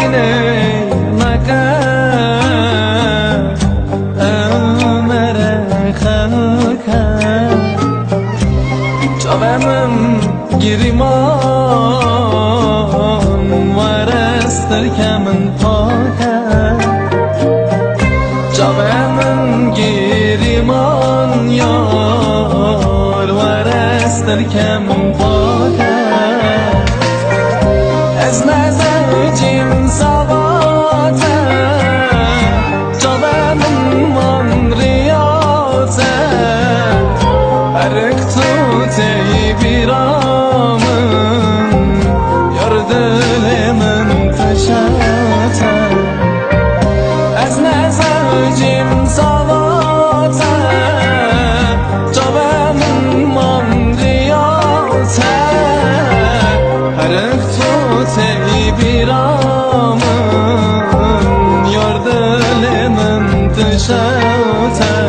خوینه مگر عمر خلکه جوامم گریمان ورستر که من پاکه جوامم گریمان یار ورستر که من پاکه از نزدیم سواته جوامم من ریاته برک تو تی بیرامن یار دل من تشاته از نزدیم سواته جوامم من ریاته برک تو تی بیرامن یار دل من تشاته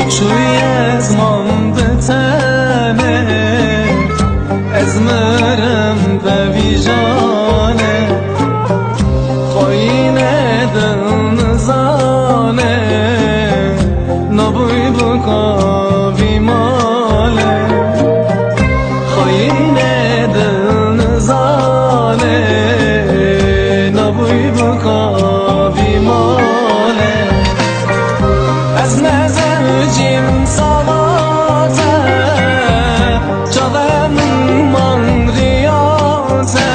چوی از مانده تنه از مرم و ویژانه خواهینه دل نزانه نبوی بکا بیماله خواهینه دل نزانه نبوی بکا بیماله از نزدیم سواته جوامم من ریاته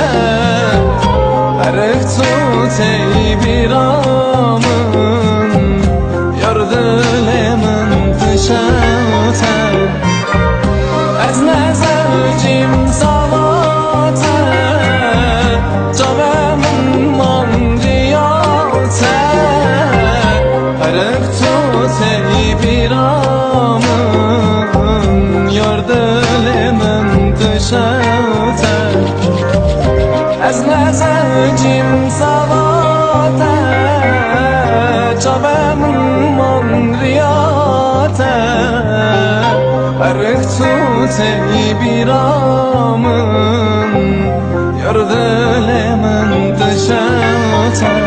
برک تو تی بیرامن یار دل من تشاته از نزدیم سواته جوامم من ریاته برک تو تی بیرامن یار دل من تشاته از نزدیم سواته جوامم من ریاته برک تو تی بیرامن یار دل من تشاته